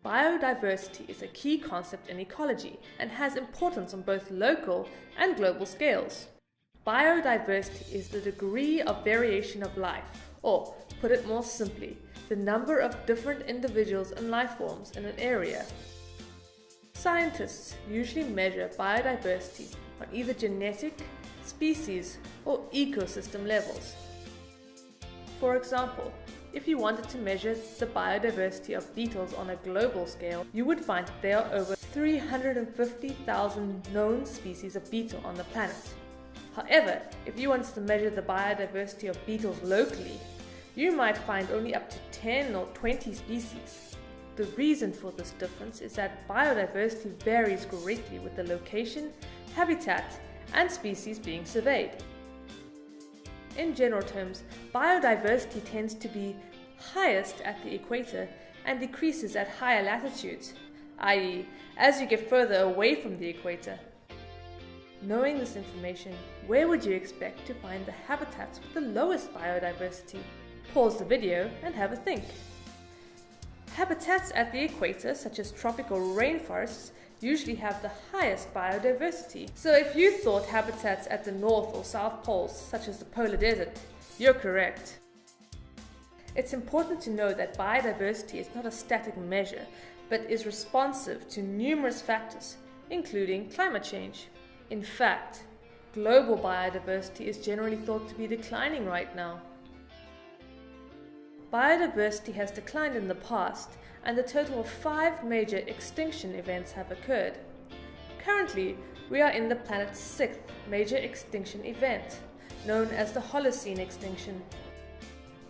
Biodiversity is a key concept in ecology and has importance on both local and global scales. Biodiversity is the degree of variation of life, or, put it more simply, the number of different individuals and life forms in an area. Scientists usually measure biodiversity on either genetic, species, or ecosystem levels. For example, if you wanted to measure the biodiversity of beetles on a global scale, you would find that there are over 350,000 known species of beetle on the planet. However, if you wanted to measure the biodiversity of beetles locally, you might find only up to 10 or 20 species. The reason for this difference is that biodiversity varies greatly with the location, habitat, and species being surveyed. In general terms, biodiversity tends to be highest at the equator and decreases at higher latitudes, i.e., as you get further away from the equator. Knowing this information, where would you expect to find the habitats with the lowest biodiversity? Pause the video and have a think. Habitats at the equator, such as tropical rainforests, usually have the highest biodiversity. So if you thought habitats at the North or South Poles, such as the polar desert, you're correct. It's important to know that biodiversity is not a static measure, but is responsive to numerous factors, including climate change. In fact, global biodiversity is generally thought to be declining right now. Biodiversity has declined in the past, and a total of 5 major extinction events have occurred. Currently, we are in the planet's 6th major extinction event, known as the Holocene extinction.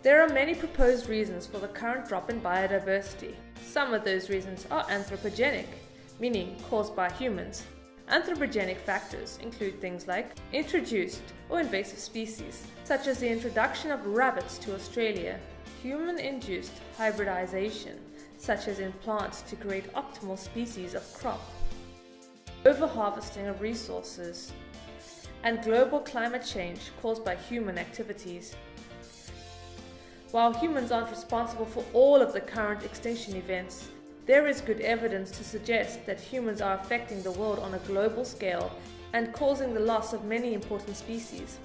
There are many proposed reasons for the current drop in biodiversity. Some of those reasons are anthropogenic, meaning caused by humans. Anthropogenic factors include things like introduced or invasive species, such as the introduction of rabbits to Australia, human-induced hybridization, such as in plants to create optimal species of crop, overharvesting of resources, and global climate change caused by human activities. While humans aren't responsible for all of the current extinction events, there is good evidence to suggest that humans are affecting the world on a global scale and causing the loss of many important species.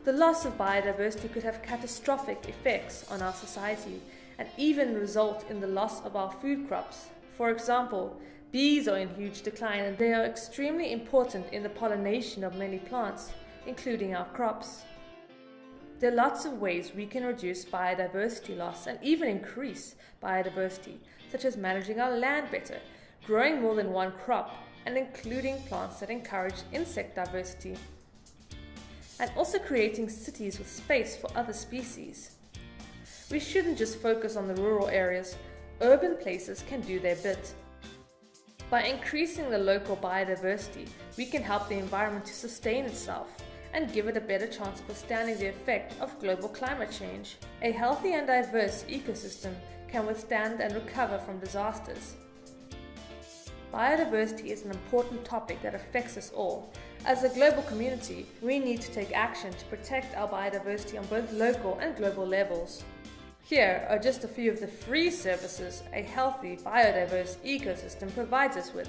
The loss of biodiversity could have catastrophic effects on our society and even result in the loss of our food crops. For example, bees are in huge decline and they are extremely important in the pollination of many plants, including our crops. There are lots of ways we can reduce biodiversity loss and even increase biodiversity, such as managing our land better, growing more than one crop, and including plants that encourage insect diversity, and also creating cities with space for other species. We shouldn't just focus on the rural areas. Urban places can do their bit. By increasing the local biodiversity, we can help the environment to sustain itself and give it a better chance of withstanding the effect of global climate change. A healthy and diverse ecosystem can withstand and recover from disasters. Biodiversity is an important topic that affects us all. As a global community, we need to take action to protect our biodiversity on both local and global levels. Here are just a few of the free services a healthy, biodiverse ecosystem provides us with.